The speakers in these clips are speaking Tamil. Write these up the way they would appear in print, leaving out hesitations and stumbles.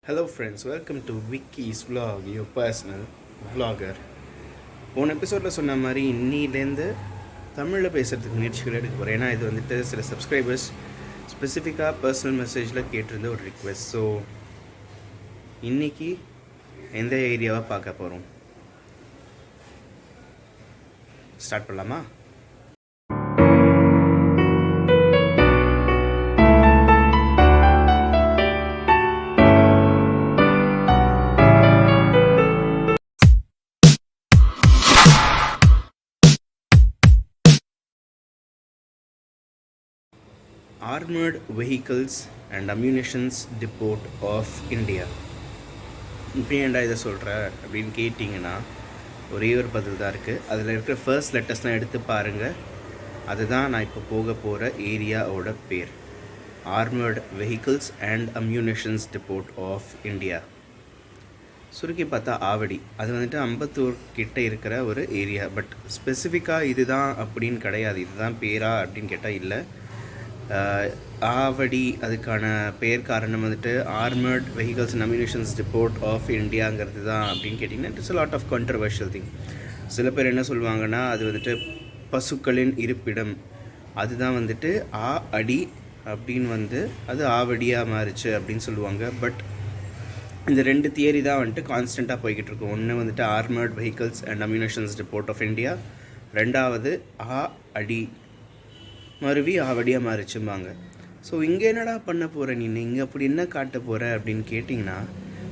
Hello friends, welcome to Vicky's vlog, your personal vlogger. போன எபிசோடில் சொன்ன மாதிரி இன்னிலேருந்து தமிழில் பேசுகிறதுக்கு முயற்சிகள் எடுக்க போகிறேன். ஏன்னா இது வந்துட்டு சில சப்ஸ்கிரைபர்ஸ் ஸ்பெசிஃபிக்காக பர்சனல் மெசேஜில் கேட்டிருந்த ஒரு ரிக்வெஸ்ட். ஸோ இன்றைக்கி எந்த ஏரியாவை பார்க்க போகிறோம் ஸ்டார்ட் பண்ணலாமா? Armored Vehicles and Ammunitions Depot of India. இப்போ ஏன்டா இதை சொல்கிற அப்படின்னு கேட்டிங்கன்னா ஒரே ஒரு பதில் தான் இருக்குது. அதில் இருக்கிற ஃபர்ஸ்ட் லெட்டர்ஸ்லாம் எடுத்து பாருங்கள். அதுதான் நான் இப்போ போக போகிற ஏரியாவோட பேர். Armoured vehicles and ammunitions depot of India. சுருக்கி பார்த்தா ஆவடி. அது வந்துட்டு அம்பத்தூர் கிட்டே இருக்கிற ஒரு ஏரியா. பட் ஸ்பெசிஃபிக்காக இதுதான் அப்படின்னு கிடையாது. இதுதான் பேரா அப்படின்னு கேட்டால் இல்லை. ஆவடி அதுக்கான பெயர் காரணம் வந்துட்டு armoured vehicles and ammunitions depot of இந்தியாங்கிறது தான் அப்படின்னு கேட்டிங்கன்னா it's a lot of controversial thing. சில பேர் என்ன சொல்லுவாங்கன்னா அது வந்துட்டு பசுக்களின் இருப்பிடம், அதுதான் வந்துட்டு அடி அப்படின்னு அது ஆவடியாக மாறிச்சு அப்படின்னு சொல்லுவாங்க. பட் இந்த ரெண்டு தியரி தான் வந்துட்டு கான்ஸ்டண்ட்டாக போய்கிட்டு இருக்கும். ஒன்று வந்துட்டு armoured vehicles and ammunitions depot of India, ரெண்டாவது அடி மறுவி ஆவடியாக மாறிச்சும்பாங்க. ஸோ இங்கே என்னடா பண்ண போகிற நீ, இங்கே அப்படி என்ன காட்ட போகிற அப்படின்னு கேட்டிங்கன்னா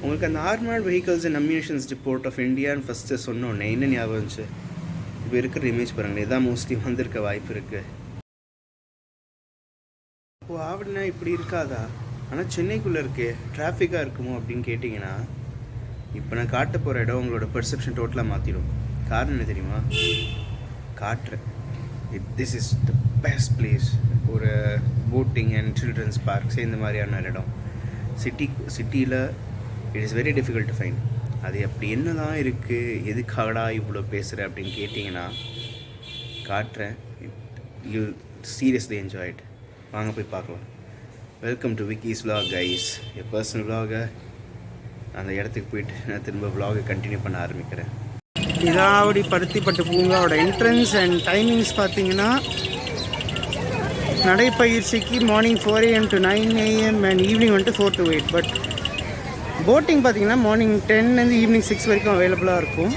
உங்களுக்கு அந்த armoured vehicles and ammunitions depot of இந்தியான்னு ஃபஸ்ட்டு சொன்னோன்னே என்ன ஞாபகம் இருந்துச்சு? இப்போ இருக்கிற இமேஜ் பாருங்கள், இதான் மோஸ்ட்லி வந்திருக்க வாய்ப்பு இருக்குது. ஓ ஆவடினா இப்படி இருக்காதா? ஆனால் சென்னைக்குள்ளே இருக்கே, டிராஃபிக்காக இருக்குமோ அப்படின்னு கேட்டிங்கன்னா இப்போ நான் காட்ட போகிற இடம் உங்களோட பெர்செப்ஷன் டோட்டலாக மாற்றிடும். காரணம் என்ன தெரியுமா? காட்டுறேன். This is the best place. ஒரு போட்டிங் அண்ட் சில்ட்ரன்ஸ் பார்க்ஸ் இந்த மாதிரியான இடம் சிட்டியில் it is very difficult to find. அது அப்படி என்ன தான் இருக்குது, எதுக்காகடா இவ்வளோ பேசுகிற அப்படின்னு கேட்டிங்கன்னா காட்டுறேன். You seriously enjoy it. வாங்க போய் பார்க்கலாம். Welcome to Vicky's vlog guys, என் பர்சனல் vlog. அந்த இடத்துக்கு போயிட்டு நான் திரும்ப vlog கண்டினியூ பண்ண ஆரம்பிக்கிறேன். இதாவடி பருத்திப்பட்டு பூங்காவோட என்ட்ரன்ஸ் அண்ட் டைமிங்ஸ் பார்த்தீங்கன்னா நடைப்பயிற்சிக்கு morning 4 AM to 9 AM and evening 4 to 8. But boating பார்த்தீங்கன்னா மார்னிங் 10 ஈவினிங் 6 வரைக்கும் அவைலபிளாக இருக்கும்.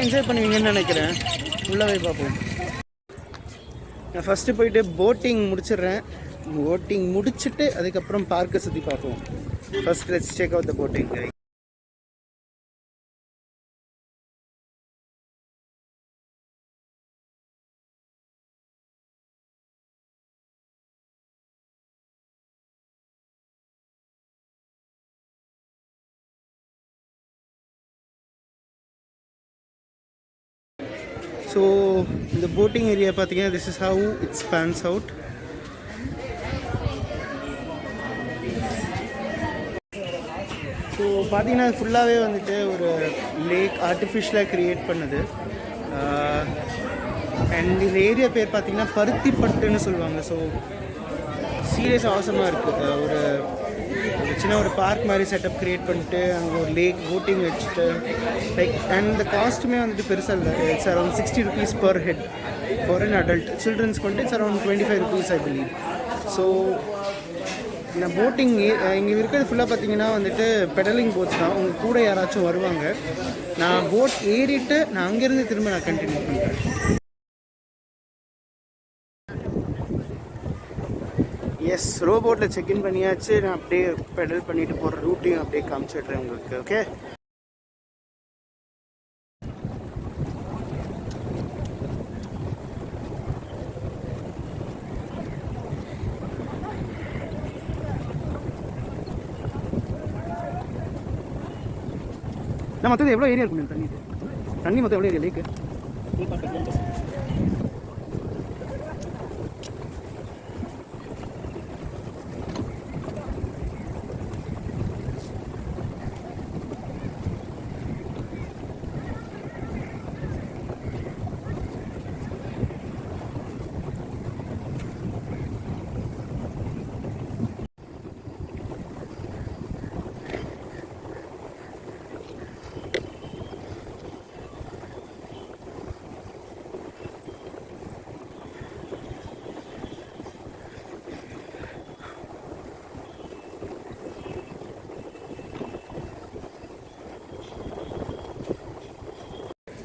என்ஜாய் பண்ணுவீங்கன்னு நினைக்கிறேன். உள்ளவே பார்ப்போம். நான் ஃபஸ்ட்டு போயிட்டு போட்டிங் முடிச்சிடுறேன். போட்டிங் முடிச்சுட்டு அதுக்கப்புறம் பார்க்கை சுற்றி பார்ப்போம். First let's check out the boating. So இந்த போட்டிங் ஏரியா பார்த்தீங்கன்னா this is how it's spans out. So பார்த்தீங்கன்னா ஃபுல்லாகவே ஒரு லேக் ஆர்டிஃபிஷியலாக க்ரியேட் பண்ணுது. அண்ட் இந்த ஏரியா பேர் பார்த்தீங்கன்னா பருத்திப்பட்டுன்னு சொல்லுவாங்க. ஸோ சீரியஸ் அவசரமாக இருக்குது. ஒரு சின்ன ஒரு பார்க் மாதிரி செட்டப் க்ரியேட் பண்ணிட்டு அங்கே ஒரு லேக் போட்டிங் வச்சுட்டு லைக் அண்ட் இந்த காஸ்ட்டுமே பெருசாக இல்லை. It's around 60 rupees per head for an adult. சில்ட்ரன்ஸ்க்கு it's around 25 rupees I believe. So இந்த போட்டிங் இங்கே இருக்கிறது ஃபுல்லாக பார்த்தீங்கன்னா பெடலிங் போட்ஸ் தான். உங்கள் கூட யாராச்சும் வருவாங்க. நான் போட் ஏறிட்டு நான் அங்கேருந்து திரும்ப நான் கண்டினியூ பண்ணுறேன். எஸ், ரோபோட்டில் செக்இன் பண்ணியாச்சு. நான் அப்படியே பெடல் பண்ணிட்டு போகிற ரூட்டையும் அப்படியே காமிச்சிடுறேன் உங்களுக்கு. ஓகே, நான் மொத்தம் எவ்வளோ ஏரியா இருக்கும் தண்ணி மொத்தம் எவ்வளோ ஏரியா லேக்கு?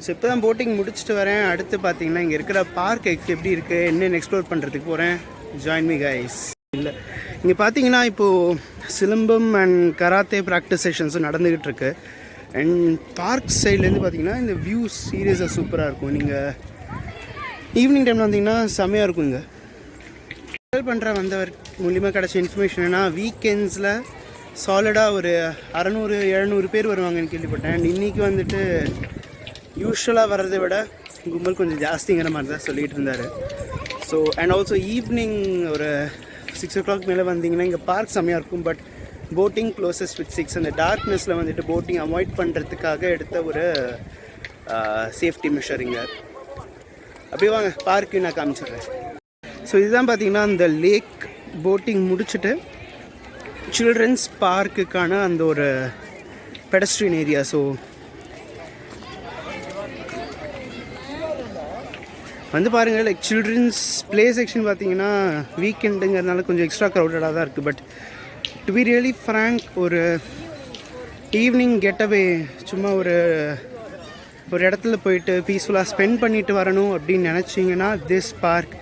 ஸோ இப்போ தான் போட்டிங் முடிச்சுட்டு வரேன். அடுத்து பார்த்தீங்கன்னா இங்கே இருக்கிற பார்க் எப்படி இருக்குது என்னென்னு எக்ஸ்ப்ளோர் பண்ணுறதுக்கு போகிறேன். Join me guys. இல்லை இங்கே பார்த்தீங்கன்னா இப்போது சிலம்பம் அண்ட் கராத்தே ப்ராக்டிஸ் செஷன்ஸும் நடந்துக்கிட்டு இருக்கு. அண்ட் பார்க் சைட்லேருந்து பார்த்தீங்கன்னா இந்த வியூஸ் சீரியஸாக சூப்பராக இருக்கும். நீங்கள் ஈவினிங் டைமில் வந்தீங்கன்னா செம்மையாக இருக்கும். இங்கே ட்ராவல் பண்ணுற வந்தவர் மூலிமா கிடச்ச இன்ஃபர்மேஷன் என்ன, வீக்கெண்ட்ஸில் சாலிடாக ஒரு 600-700 பேர் வருவாங்கன்னு கேள்விப்பட்டேன். அண்ட் இன்றைக்கி வந்துட்டு யூஸ்வலாக வர்றதை விட கும்பல் கொஞ்சம் ஜாஸ்திங்கிற மாதிரி தான் சொல்லிகிட்டு இருந்தார். ஸோ அண்ட் ஆல்சோ ஈவினிங் ஒரு 6 o'clock மேலே வந்தீங்கன்னா இங்கே பார்க் செம்மையாக இருக்கும். But boating closes with 6. அந்த டார்க்னஸில் வந்துட்டு போட்டிங் அவாய்ட் பண்ணுறதுக்காக எடுத்த ஒரு சேஃப்டி மெஷரிங்க. அப்படியே வாங்க பார்க்கு நான் காமிச்சிடுறேன். ஸோ இதுதான் பார்த்தீங்கன்னா அந்த லேக் போட்டிங் முடிச்சுட்டு சில்ட்ரன்ஸ் பார்க்குக்கான அந்த ஒரு பெடஸ்ட்ரியன் ஏரியா. ஸோ வந்து பாருங்கள், லைக் சில்ட்ரன்ஸ் ப்ளே செக்ஷன் பார்த்தீங்கன்னா வீக்கெண்டுங்கிறதுனால கொஞ்சம் எக்ஸ்ட்ரா க்ரௌடடாக தான் இருக்குது. But to be really frank, ஒரு ஈவினிங் கெட்டவே சும்மா ஒரு இடத்துல போயிட்டு பீஸ்ஃபுல்லாக ஸ்பெண்ட் பண்ணிட்டு வரணும் அப்படின்னு நினச்சிங்கன்னா this park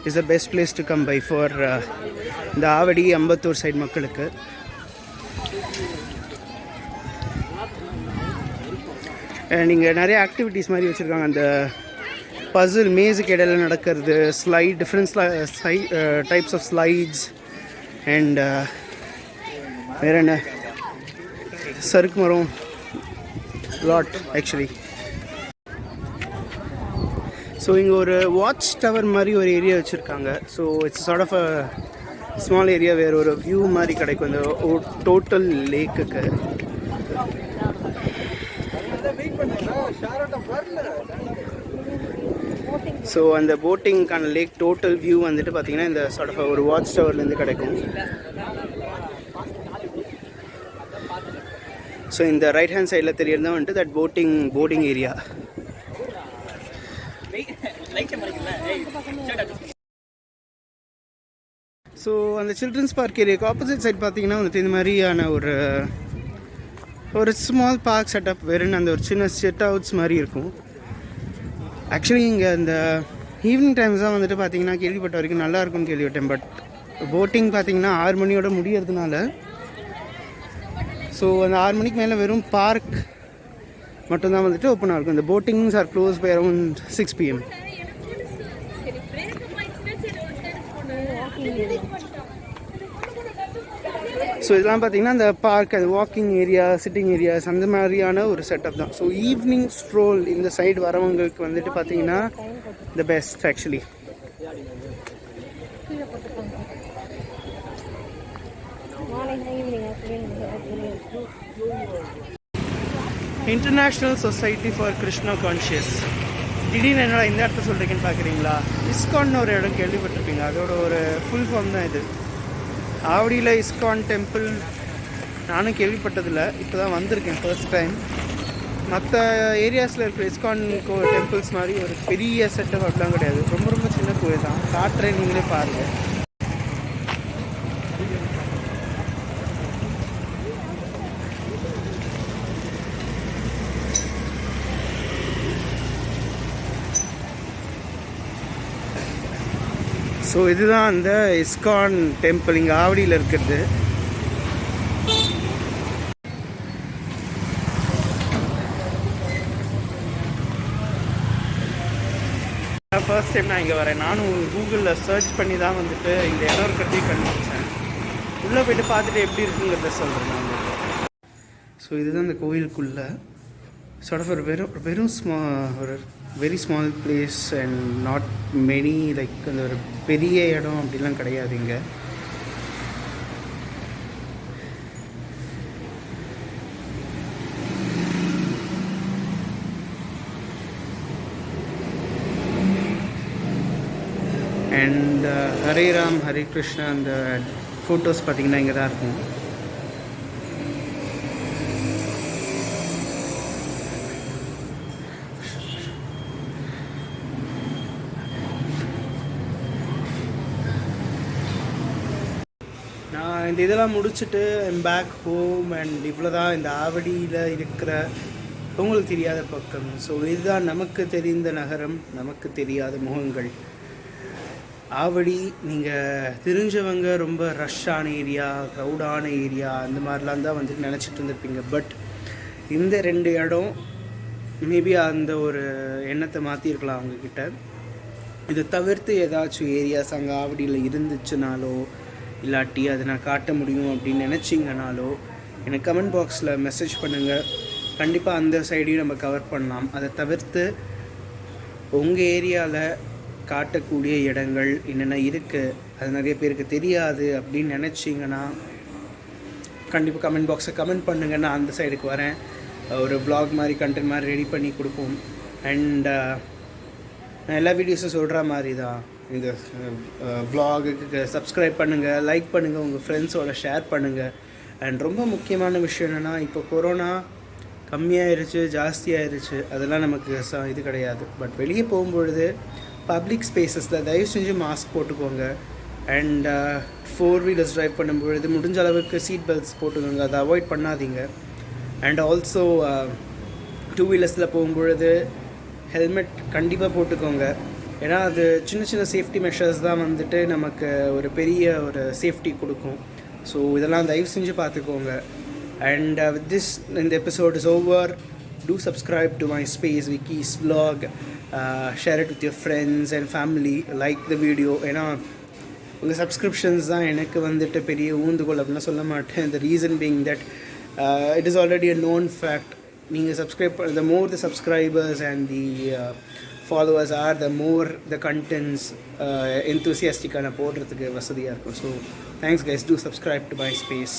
is the best place to come by for இந்த ஆவடி அம்பத்தூர் சைடு மக்களுக்கு. நீங்கள் நிறைய ஆக்டிவிட்டீஸ் மாதிரி வச்சுருக்காங்க. அந்த பசில் மேஸுக்கு இடையில நடக்கிறது, slide different types of slides and வேறு என்ன சறுக்கு மரம் லாட் ஆக்சுவலி. ஸோ இங்கே ஒரு வாட்ச் டவர் மாதிரி ஒரு ஏரியா வச்சுருக்காங்க. So it's sort of a small area, வேறு ஒரு வியூ மாதிரி கிடைக்கும் இந்த டோட்டல் லேக்குக்கு. ஸோ அந்த போட்டிங்க்கான லேக் டோட்டல் வியூ வந்துட்டு பார்த்தீங்கன்னா இந்த சார்ட் ஆஃப் ஒரு வாட்ச் டவர்லேருந்து கிடைக்கும். ஸோ இந்த ரைட் ஹேண்ட் சைடில் தெரியறது தான் வந்துட்டு தட் போட்டிங் ஏரியா. ஸோ அந்த சில்ட்ரன்ஸ் பார்க் ஏரியாவுக்கு ஆப்போசிட் சைட் பார்த்தீங்கன்னா வந்துட்டு இந்த மாதிரியான ஒரு ஸ்மால் பார்க் செட்டப், வெறும் அந்த ஒரு சின்ன செட் அவுட்ஸ் மாதிரி இருக்கும். ஆக்சுவலி இங்கே இந்த ஈவினிங் டைம்ஸ் தான் வந்துட்டு பார்த்தீங்கன்னா கேள்விப்பட்ட வரைக்கும் நல்லா இருக்கும்னு கேள்விப்பட்டேன். பட் போட்டிங் பார்த்தீங்கன்னா 6 மணியோட முடியறதுனால ஸோ அந்த 6 மணிக்கு மேலே வெறும் பார்க் மட்டும்தான் வந்துட்டு ஓப்பனாக இருக்கும். இந்த boatings are close by around 6 PM. So இதெல்லாம் பார்த்தீங்கன்னா அந்த பார்க், அது வாக்கிங் ஏரியா, சிட்டிங் ஏரியாஸ் அந்த மாதிரியான ஒரு செட்டப் தான். ஸோ ஈவினிங் ஸ்ட்ரோல் இந்த சைடு வரவங்களுக்கு வந்துட்டு பார்த்தீங்கன்னா the best actually. International society for Krishna conscious. திடீர்னு என்னடா இந்த இடத்த சொல்கிறீங்கன்னு பார்க்குறீங்களா? இஸ்கான்னு ஒரு இடம் கேள்விப்பட்டிருப்பீங்க, அதோட ஒரு ஃபுல் ஃபார்ம் தான் இது. ஆவடியில் இஸ்கான் டெம்பிள் நானும் கேள்விப்பட்டதில்லை, இப்போ தான் வந்திருக்கேன் ஃபர்ஸ்ட் டைம். மற்ற ஏரியாஸில் இருக்கிற இஸ்கான் டெம்பிள்ஸ் மாதிரி ஒரு பெரிய செட்டப் அப்படிலாம் கிடையாது. ரொம்ப ரொம்ப சின்ன கோயில் தான். காட்டுறேன், நீங்களே பாருங்கள். ஸோ இதுதான் அந்த இஸ்கான் டெம்பிள் இங்கே ஆவடியில் இருக்கிறது. ஃபர்ஸ்ட் டைம் நான் இங்கே வரேன். நானும் கூகுளில் சர்ச் பண்ணி தான் வந்துட்டு இந்த இடம் இருக்கிறதையும் கண்டுபிடிச்சேன். உள்ளே போய்ட்டு பார்த்துட்டு எப்படி இருக்குங்கிறத சொல்கிறேன் நான். ஸோ இதுதான் இந்த கோயிலுக்குள்ளே சார்ட் ஆஃப் வெறும் ஒரு very small place and not many like அந்த ஒரு பெரிய இடம் அப்படிலாம் கிடையாது இங்கே. அண்ட் ஹரே ராம் ஹரே கிருஷ்ணா அந்த ஃபோட்டோஸ் பார்த்திங்கன்னா இங்கே தான் இருக்கும். நான் இந்த இதெல்லாம் முடிச்சுட்டு ஐம் பேக் ஹோம். அண்ட் இவ்வளோ தான் இந்த ஆவடியில் இருக்கிற உங்களுக்கு தெரியாத பக்கம். ஸோ இதுதான் நமக்கு தெரிந்த நகரம், நமக்கு தெரியாத முகங்கள். ஆவடி நீங்கள் தெரிஞ்சவங்க ரொம்ப ரஷ்ஷான ஏரியா, க்ரௌடான ஏரியா அந்த மாதிரிலாம் தான் வந்துட்டு நினச்சிட்டு இருந்திருப்பீங்க. பட் இந்த 2 இடம் மேபி அந்த ஒரு எண்ணத்தை மாற்றிருக்கலாம் அவங்கக்கிட்ட. இதை தவிர்த்து ஏதாச்சும் ஏரியாஸ் அங்கே ஆவடியில் இருந்துச்சுனாலோ இல்லாட்டி அதை நான் காட்ட முடியும் அப்படின்னு நினச்சிங்கனாலோ எனக்கு கமெண்ட் பாக்ஸில் மெசேஜ் பண்ணுங்கள். கண்டிப்பாக அந்த சைடையும் நம்ம கவர் பண்ணலாம். அதை தவிர்த்து உங்கள் ஏரியாவில் காட்டக்கூடிய இடங்கள் என்னென்ன இருக்குது, அது நிறைய பேருக்கு தெரியாது அப்படின்னு நினச்சிங்கன்னா கண்டிப்பாக கமெண்ட் பாக்ஸை கமெண்ட் பண்ணுங்கள். நான் அந்த சைடுக்கு வரேன், ஒரு vlog மாதிரி கண்டென்ட் மாதிரி ரெடி பண்ணி கொடுப்போம். அண்ட் நான் எல்லா வீடியோஸும் சொல்கிற மாதிரி தான், இந்த vlogக்கு சப்ஸ்கிரைப் பண்ணுங்கள், லைக் பண்ணுங்கள், உங்கள் ஃப்ரெண்ட்ஸோட ஷேர் பண்ணுங்கள். அண்ட் ரொம்ப முக்கியமான விஷயம் என்னென்னா, இப்போ கொரோனா கம்மியாயிருச்சு ஜாஸ்தியாயிருச்சு அதெல்லாம் நமக்கு இது கிடையாது. பட் வெளியே போகும்பொழுது பப்ளிக் ஸ்பேஸஸில் தயவு செஞ்சு மாஸ்க் போட்டுக்கோங்க. அண்ட் 4 வீலர்ஸ் ட்ரைவ் பண்ணும்பொழுது முடிஞ்ச அளவுக்கு சீட் பெல்ட்ஸ் போட்டுக்கோங்க, அதை அவாய்ட் பண்ணாதீங்க. அண்ட் ஆல்சோ 2 வீலர்ஸில் போகும்பொழுது ஹெல்மெட் கண்டிப்பாக போட்டுக்கோங்க. ஏன்னா அது சின்ன சின்ன சேஃப்டி மெஷர்ஸ் தான் வந்துட்டு நமக்கு ஒரு பெரிய ஒரு சேஃப்டி கொடுக்கும். ஸோ இதெல்லாம் தயவு செஞ்சு பார்த்துக்கோங்க. And with this, in the episode is over. Do subscribe to my space, Vicky's vlog. Share it with your friends and family. Like the video. ஏன்னா உங்கள் சப்ஸ்கிரிப்ஷன்ஸ் தான் எனக்கு வந்துட்டு பெரிய ஊந்துகோல் அப்படின்னு சொல்ல மாட்டேன். The reason being that it is already a known fact. நீங்கள் the more the subscribers and the followers are, the more the contents enthusiastic போடுறதுக்கு வசதியாக இருக்கும். So thanks guys, do subscribe to my space.